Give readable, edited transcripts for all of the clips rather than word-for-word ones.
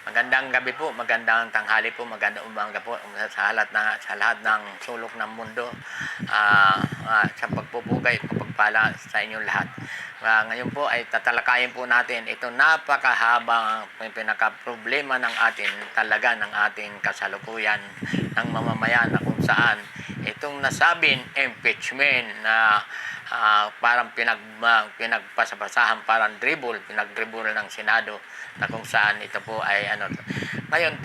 Magandang gabi po, magandang tanghali po, magandang umaga po sa lahat ng sulok ng mundo. Sa pagpupugay, kapagpala sa inyong lahat. Ngayon po ay tatalakayin po natin itong napakahabang pinaka-problema ng atin talaga ng ating kasalukuyan ng mamamayan na kung saan itong nasabing impeachment na parang pinagpasabasahan, parang pinag-dribble ng Senado na kung saan ito po ay Ngayon,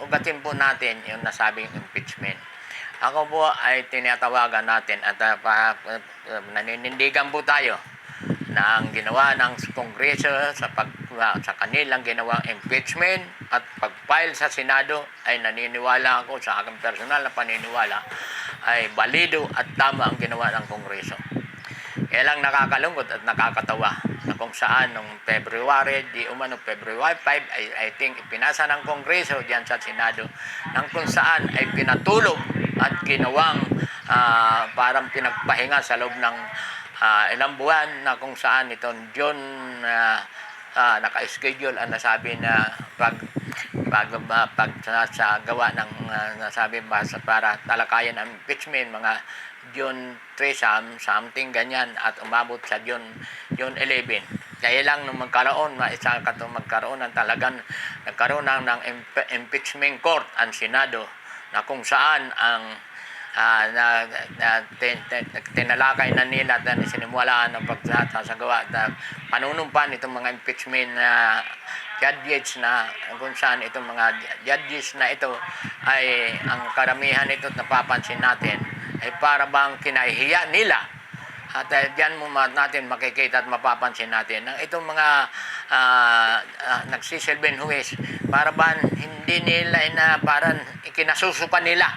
ugatin po natin yung nasabing impeachment. Ako po ay tinatawagan natin at naninindigan po tayo na ang ginawa ng Kongreso sa kanilang ginawang impeachment at pag-file sa Senado ay naniniwala ako sa aking personal na paniniwala ay balido at tama ang ginawa ng Kongreso. Kaya lang nakakalungkot at nakakatawa na kung saan nung February 5 I think ipinasa ng Kongreso diyan sa Senado nang kung saan ay pinatulog at ginawang parang pinagpahinga sa loob ng ilang buwan na kung saan itong June naka-schedule ang nasabi na sa gawa ng nasabi para talakayan ang impeachment mga June 3 something ganyan at umabot sa June 11. Kaya lang nung magkaroon ng talagang nagkaroon ng impeachment court ang Senado na kung saan ang tinalakay na nila at sinimulaan ng pagsasagawa na panunumpan itong mga impeachment na judges na kung saan itong mga judges na ito ay ang karamihan ito napapansin natin ay para bang kinahihiya nila. At diyan mo natin makikita at mapapansin natin na itong mga nagsisilbing huwes para bang hindi nila parang ikinasusukan nila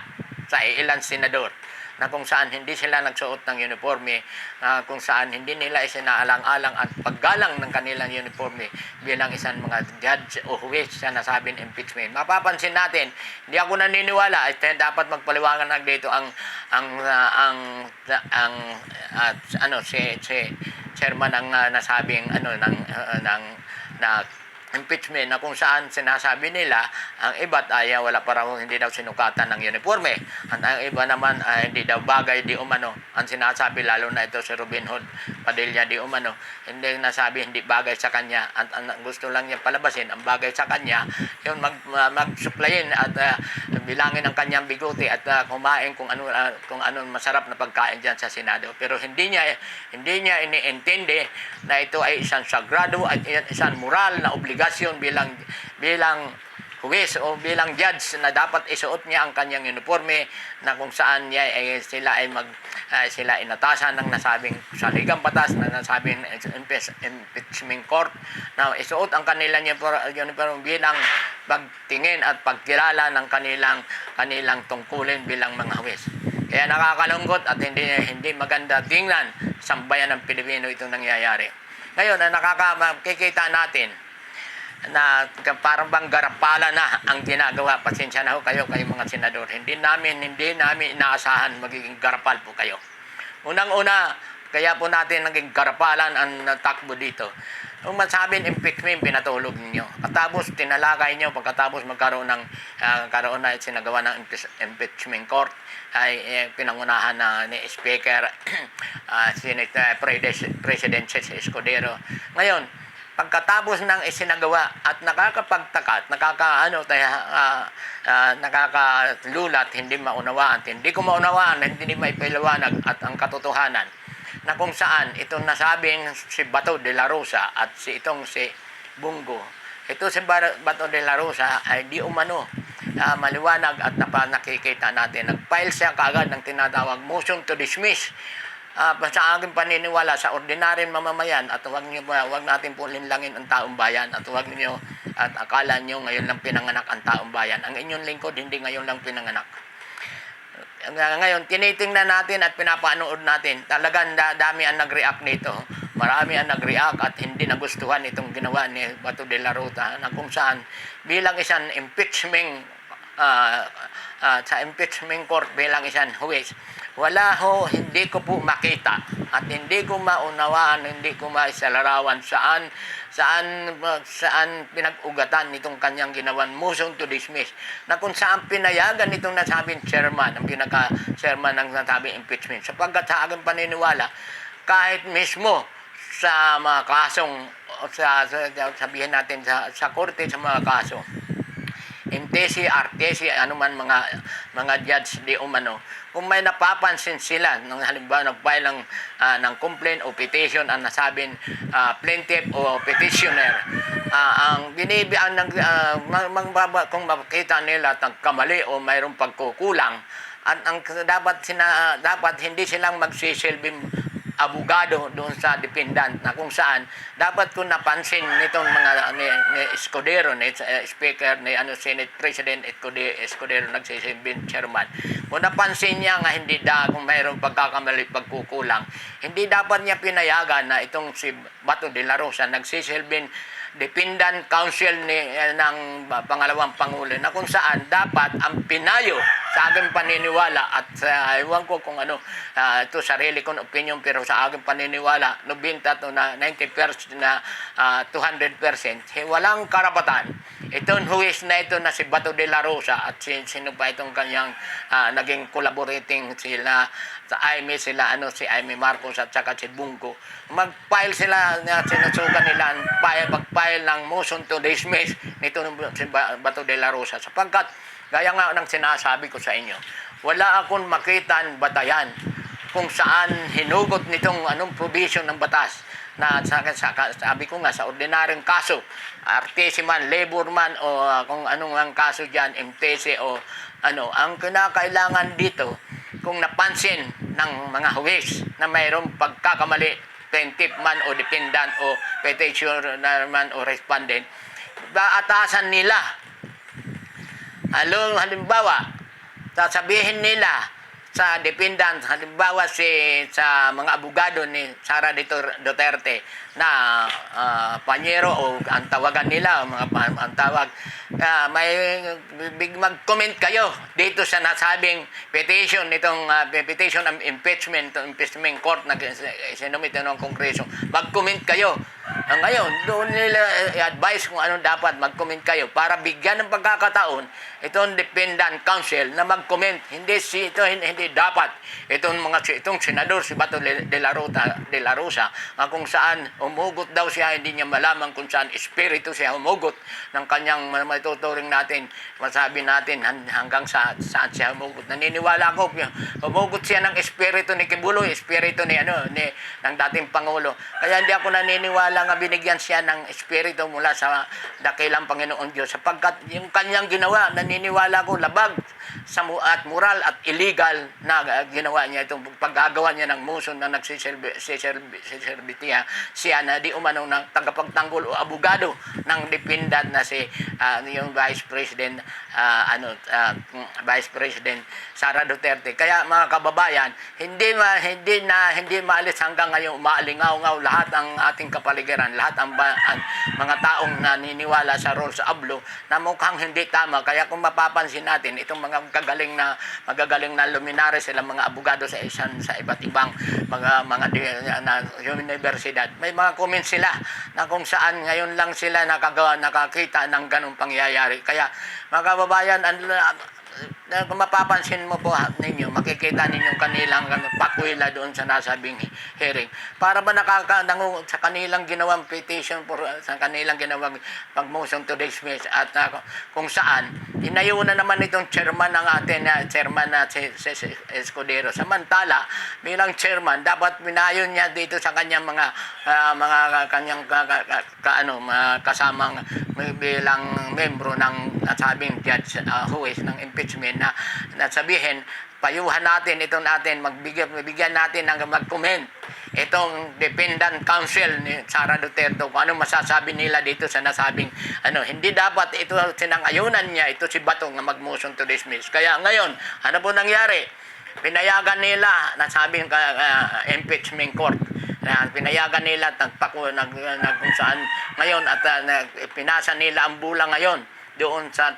sa ilang senador na kung saan hindi sila nagsuot ng uniforme, kung saan hindi nila isinaalang-alang at paggalang ng kanilang uniforme bilang isang mga judge o huwes sa nasabing impeachment. Mapapansin natin, hindi ako naniniwala at dapat magpaliwanag dito si chairman ng nasabing ng impeachment na kung saan sinasabi nila ang iba't wala pa raw hindi daw sinukatan ng uniforme at ang iba naman hindi daw bagay di umano ang sinasabi lalo na ito si Robin Hood Padilla di umano hindi nasabi hindi bagay sa kanya at ang gusto lang niya palabasin ang bagay sa kanya yung mag-supplyin at bilangin ang kanyang bigote at kumain kung ano masarap na pagkain diyan sa Senado pero hindi niya iniintindi na ito ay isang sagrado at isang moral na obligasyon bilang huwes o bilang judge na dapat isuot niya ang kanyang uniforme na kung saan sila inatasan ng nasabing saligang batas na nasabing impeachment court na isuot ang kanilang uniforme bilang pagtingin at pagkilala ng kanilang tungkulin bilang mga huwes. Kaya nakakalungkot at hindi maganda tingnan sa bayan ng Pilipino itong nangyayari. Ngayon, nakikita natin na parang bang garapala na ang ginagawa. Pasensya na ho kayo mga senador. Hindi namin inaasahan magiging garapal po kayo. Unang-una, kaya po natin naging garapalan ang takbo dito. Kung masabing impeachment, pinatulog ninyo. Katapos, tinalakay nyo, pagkatapos magkaroon na sinagawa ng impeachment court, ay pinangunahan na ni Speaker, President Escudero. Ngayon, pagkatapos ng isinagawa at nakakapagtaka at nakakalulat, hindi maunawaan, hindi ko maunawaan, hindi maipaliwanag at ang katotohanan na kung saan itong nasabing si Bato de la Rosa at si Bungo. Ito si Bato de la Rosa ay di umano maliwanag at nakikita natin. Nag-file siya kaagad ng tinatawag motion to dismiss. Sa aking paniniwala sa ordinaryong mamamayan at huwag natin po linlangin ang taong bayan at huwag niyo at akala niyo ngayon lang pinanganak ang taong bayan. Ang inyong lingkod hindi ngayon lang pinanganak. Ngayon, tinitingnan natin at pinapanood natin. Talagang dami ang nag-react nito. Marami ang nag-react at hindi nagustuhan itong ginawa ni Bato de la Rosa na kung saan bilang isang impeachment sa impeachment court bilang isang huwes, hindi ko po makita at hindi ko maunawaan, hindi ko maisalarawan saan pinag-ugatan nitong kanyang ginawan motion to dismiss, na kung saan pinayagan itong nasabing chairman, ang pinaka-chairman ng nasabing impeachment, sapagkat sa aking paniniwala, kahit mismo sa mga kasong, sabihin natin sa korte, sa mga kaso, MTC, RTC, anuman mga judge di umano, kung may napapansin sila, nung halimbawa nag-file ng complaint o petition ang nasabing plaintiff o petitioner, kung makita nila at kamali o mayroong pagkukulang, at dapat hindi silang magsisilbing abogado doon sa defendant, na kung saan dapat ko napansin nitong mga ni Escudero, ni Speaker, ni Senate President Escudero, nagsisilbing chairman, kung napansin niya nga hindi kung mayroong pagkakamali, pagkukulang, hindi dapat niya pinayagan na itong si Bato de la Rosa nagsisilbing dependent counsel ng pangalawang pangulo, na kung saan dapat ang pinayo sa aking paniniwala, at ewan ko kung ano, ito sarili kong opinion, pero sa aking paniniwala 90 to na 90% na 200%, walang karapatan itong huwis na ito na si Bato de la Rosa at sino pa itong kanyang naging collaborating sila sa si Amy Marcos at saka si Bungo, mag-file sila na sinusukan nila mag-file ng motion to dismiss nito si Bato de la Rosa, sapagkat gaya nga ng sinasabi ko sa inyo, wala akong makitaan batayan kung saan hinugot nitong provision ng batas na sabi ko nga sa ordinaryong kaso, RTC man, labor man, o kung anong ang kaso dyan, MTC o ang kinakailangan dito, kung napansin ng mga huwis na mayroong pagkakamali, plaintiff man o defendant o petitioner man o respondent, baatasan nila. Halimbawa, sasabihin nila sa defendant, halimbawa sa mga abogado ni Sara Duterte na panyero o ang tawagan nila, ang tawag, mag-comment kayo dito sa nasabing petition, nitong petition of impeachment court na sinumite ng Kongreso. Mag-comment kayo. Ngayon, doon nila i-advise kung anong dapat, mag-comment kayo para bigyan ng pagkakataon itong defendant counsel na mag-comment. Hindi dapat itong senador si Bato de la Rosa kung saan umugot daw siya, hindi niya malaman kung saan espiritu siya umugot ng kanyang matuturing natin, masabi natin hanggang saan siya umugot. Naniniwala ko umugot siya ng espiritu ni Kibuloy, espiritu ng dating Pangulo. Kaya hindi ako naniniwala nga binigyan siya ng espiritu mula sa dakilang Panginoon Diyos, sapagkat yung kanyang ginawa, naniniwala ko labag at moral at illegal na ginawa niya itong paggagawa niya ng motion na nagsiservitiya siya na di umano ng tagapagtanggol o abogado ng defendant na yung Vice President Vice President Sara Duterte. Kaya mga kababayan, hindi maalis hanggang ngayon, maalingaw-ngaw lahat ang ating kapaligiran, lahat ang mga taong naniniwala sa rules of law na mukhang hindi tama. Kaya kung mapapansin natin, itong mga magagaling na luminaries, sila mga abogado sa iba't ibang mga universidad, may mga comments sila na kung saan ngayon lang sila nakakita ng ganong pangyayari. Kaya mga kababayan, kung mapapansin mo po ninyo, makikita ninyo kanilang pakwila doon sa nasabing hearing. Para ba sa kanilang ginawang petition, sa kanilang ginawang pag-motion to dismiss, at kung saan, inayunan naman itong chairman ng atin, chairman na si Escudero. Samantala, bilang chairman, dapat minayon niya dito sa kanyang mga kanyang kasamang bilang membro ng nasabing judge huwis ng impeachment na sabihin, payuhan natin bigyan natin ng mag-comment itong defendant counsel ni Sara Duterte kung ano masasabi nila dito sa nasabing hindi dapat ito sinang-ayunan niya ito si Bato na mag-motion to dismiss. Kaya ngayon, ano po nangyari? Pinayagan nila nasabing impeachment court. Pinayagan nila kung saan ngayon at pinasa nila ang bula ngayon doon sa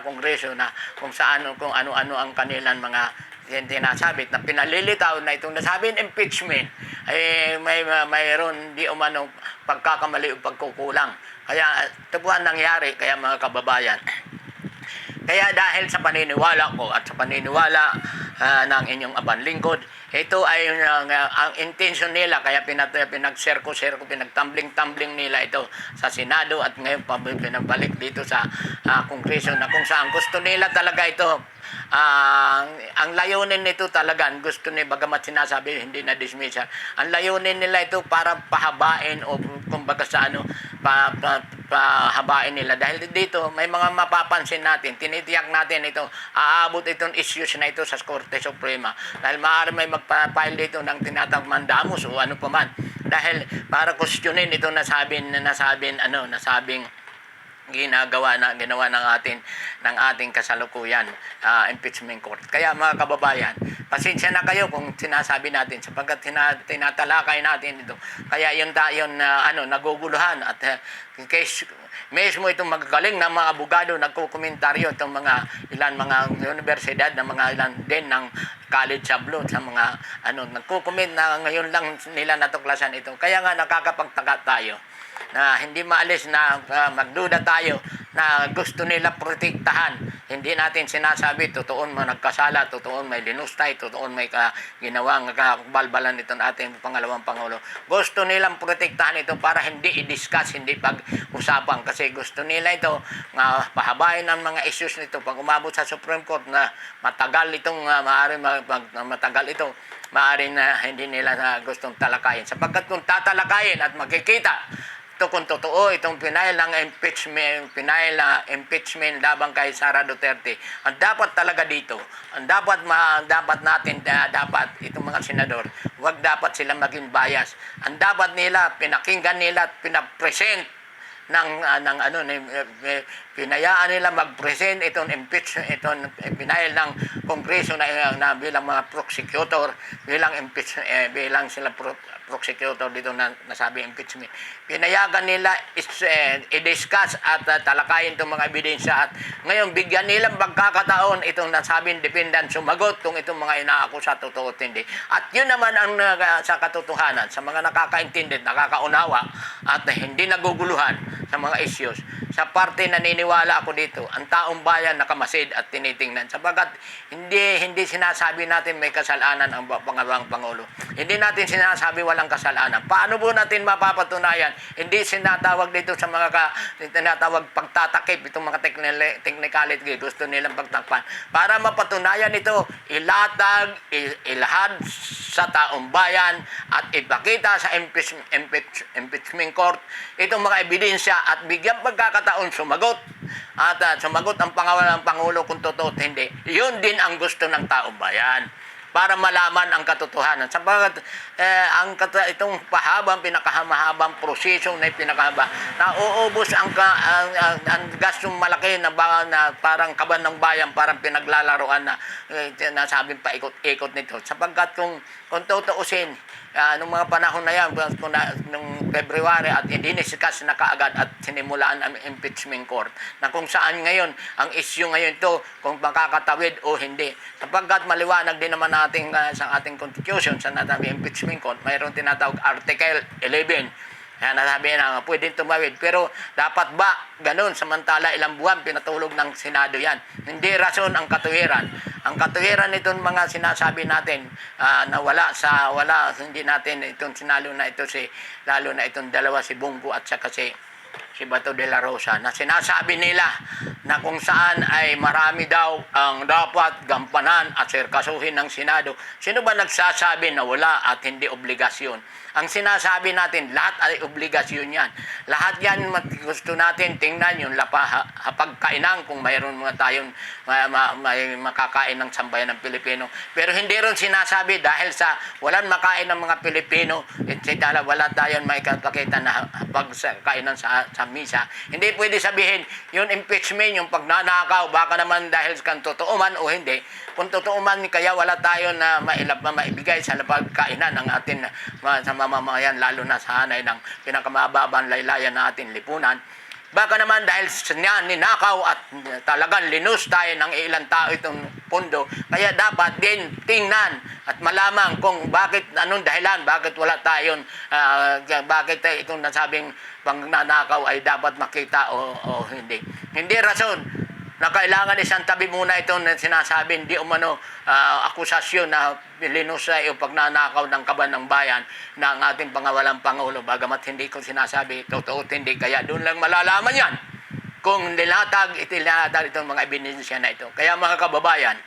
Kongreso na kung ano-ano ang kanilang mga yung tinasabit na pinalilitaw na itong nasabing impeachment ay mayroon di umano pagkakamali o pagkukulang. Kaya ito po ang nangyari, kaya mga kababayan. Kaya dahil sa paniniwala ko at sa paniniwala ng inyong abanlingkod, ito ay ang intention nila, kaya pinag-share ko, pinagtumbling nila ito sa Senado at ngayon pinabalik dito sa Kongreso na kung saan gusto nila talaga ito. Ang layunin nito talaga, gusto ni bagamat sinasabi hindi na dismiss, ang layunin nila ito para pahabain o kumbaga sa pahabain nila. Dahil dito may mga mapapansin natin, tinitiyak natin ito, aabot itong issues na ito sa Korte Suprema. Dahil maaari may magpa-file dito ng tinatawag mandamus o ano pa man. Dahil para questionin ito nasabing ginawa ng ating kasalukuyan impeachment court. Kaya mga kababayan, pasensya na kayo kung sinasabi natin sapagkat tinatalakay natin ito. Kaya yun naguguluhan at mismo itong magagaling na mga abogado nagkukomentaryo itong mga universidad na mga ilan din ng college abroad sa mga nagko-comment na ngayon lang nila natuklasan ito. Kaya nga nakakapagtaka tayo na hindi maalis na magduda tayo na gusto nila protektahan. Hindi natin sinasabi totoon nagkasala, totoon may linustay, totoon may ginawang balbalan nito ng ating pangalawang Pangulo. Gusto nilang protektahan ito para hindi i-discuss, hindi pag-usapan kasi gusto nila ito pahabain ang mga issues nito pag umabot sa Supreme Court na matagal itong maaaring na hindi nila gustong talakayin. Sapagkat kung tatalakayin at makikita ito kung totoo itong pinahil ng impeachment labang kay Sara Duterte. Ang dapat talaga dito, dapat itong mga senador, wag dapat sila maging bias. Ang dapat nila pinakinggan nila at pinapresent pinayaan nila mag-present itong pinahil ng Kongreso na bilang mga prosecutor, bilang sila prosecutor dito na nasabi impeachment. Pinayagan nila i-discuss at talakayin itong mga ebidensya at ngayon bigyan nilang pagkakataon itong nasabing defendant sumagot kung itong mga inaakusa totoo at hindi. At yun naman ang sa katotohanan, sa mga nakakaintindi, nakakaunawa at hindi naguguluhan sa mga issues. Sa parte naniniwala ako dito, ang taong bayan nakamasid at tinitingnan. Sabagat hindi sinasabi natin may kasalanan ang pangalawang Pangulo. Hindi natin sinasabi walang kasalanan. Paano po natin mapapatunayan? Hindi sinatawag dito sa mga tinatawag pagtatakip itong mga technicality gusto nilang pagtakpan. Para mapatunayan ito, ilahad sa taong bayan at ipakita sa impeachment court itong mga ebidensya at bigyan pagkakataon sumagot at sumagot ang pangalawang Pangulo kung totoo at hindi. Yun din ang gusto ng taong bayan para malaman ang katotohanan. Sabagat itong pinakamahabang proseso na pinakahaba, nauubos ang gastong malaki na parang kaban ng bayan, parang pinaglalaroan na nasabing paikot-ikot nito. Sapagkat kung tutuusin, nung mga panahon na yan, nung February at diniscuss na kaagad at sinimulaan ang impeachment court na kung saan ngayon, ang issue ngayon ito kung makakatawid o hindi. Sapagkat maliwanag din naman natin sa ating constitution sa nasabi impeachment court, mayroon tinatawag Article 11. Kaya nasabi na pwedeng tumawid. Pero dapat ba ganun? Samantala ilang buwan pinatulog ng Senado yan. Hindi rason ang katuwiran. Ang katuwiran nitong mga sinasabi natin na hindi natin itong sinalo na ito lalo na itong dalawa si Bongo at saka si Bato de la Rosa na sinasabi nila na kung saan ay marami daw ang dapat gampanan at serkasuhin ng Senado. Sino ba nagsasabi na wala at hindi obligasyon? Ang sinasabi natin, lahat ay obligasyon yan. Lahat yan gusto natin tingnan yung hapagkainan kung mayroon mga tayong may makakain ng sambayan ng Pilipino. Pero hindi rin sinasabi dahil sa walang makain ng mga Pilipino, wala tayong may kapakita na hapagkainan sa misa. Hindi pwede sabihin, yung impeachment, yung pagnanakaw, baka naman dahil kan totoo man o hindi. Kung totoo man, kaya wala tayo na maibigay sa pagkainan ng atin sa mamamayan, lalo na sa hanay ng pinakamababang laylayan na ating lipunan. Baka naman dahil sa niya ninakaw at talagang linus tayo ng ilang tao itong pundo. Kaya dapat din tingnan at malaman kung bakit, anong dahilan, bakit wala tayong, bakit itong nasabing pangnanakaw ay dapat makita o hindi. Hindi rason na kailangan isang tabi muna itong sinasabi, hindi umano akusasyon na linusay o pagnanakaw ng kaban ng bayan ng ating pangawalang Pangulo. Bagamat hindi ko sinasabi, totoo hindi, kaya doon lang malalaman yan kung nilatag itong mga ebidensya na ito. Kaya mga kababayan,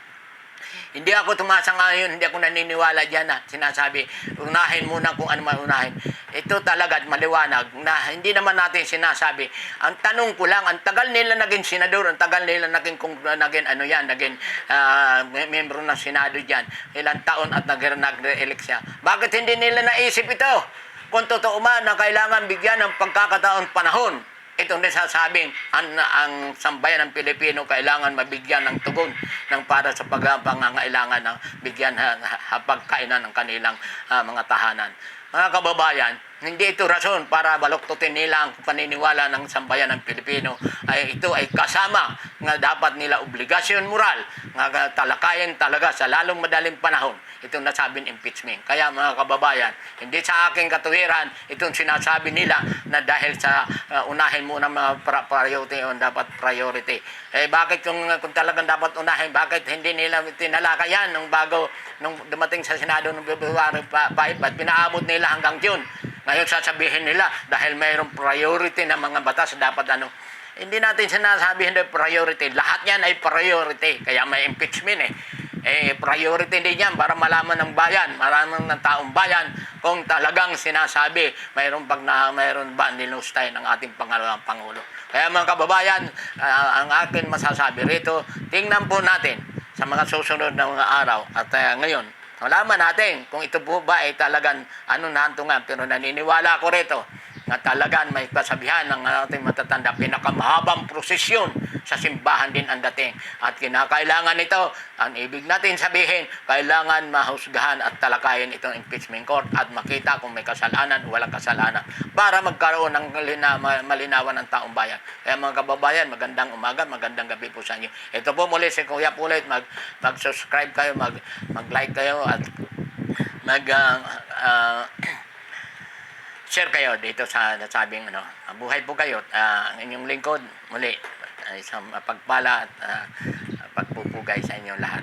hindi ako tumasa ngayon, hindi ako naniniwala dyan na sinasabi, unahin muna kung ano man unahin. Ito talaga maliwanag na hindi naman natin sinasabi. Ang tanong ko lang, ang tagal nila naging senador, ang tagal nila naging membro ng Senado dyan, ilang taon at nag-re-elect siya. Bakit hindi nila naisip ito? Kung totoo man na kailangan bigyan ng pagkakataon panahon, ito nasasabing ang sambayan ng Pilipino kailangan mabigyan ng tugon ng para sa pangangailangan ng bigyan hapagkainan ng kanilang mga tahanan. Mga kababayan, hindi ito rason para baluktutin nila ang paniniwala ng sambayan ng Pilipino. Ito ay kasama nga dapat nila obligasyon moral nga talakayin talaga sa lalong madaling panahon itong nasabing impeachment. Kaya mga kababayan, hindi sa aking katuwiran itong sinasabi nila na dahil sa unahin muna mga priority o dapat priority. Bakit kung talagang dapat unahin, bakit hindi nila tinalakayan nung dumating sa Senado noong February 5 at pinaabot nila hanggang June? Ngayon sasabihin nila dahil mayroong priority na mga batas dapat hindi natin sinasabi hindi priority. Lahat yan ay priority. Kaya may impeachment priority din yan para malaman ng bayan, malaman ng taong bayan kung talagang sinasabi mayroon ba nilustay ng ating pangalawang Pangulo. Kaya mga kababayan, ang akin masasabi rito, tingnan po natin sa mga susunod na mga araw at ngayon, malaman natin kung ito po ba ay talagang nantungan. Pero naniniwala ko rito na talagang may kasabihan ng ating matatanda, pinakamahabang prosesyon sa simbahan din ang dating. At kinakailangan ito, ang ibig natin sabihin, kailangan mahusgahan at talakayin itong impeachment court at makita kung may kasalanan o walang kasalanan para magkaroon ng malinawan ng taong bayan. Kaya mga kababayan, magandang umaga, magandang gabi po sa inyo. Ito po muli si Kuya Pulit, mag-subscribe kayo, mag-like kayo at share kayo dito sa nasabing buhay po kayo. Ang inyong lingkod muli ay isang pagpala at pagpupugay sa inyong lahat.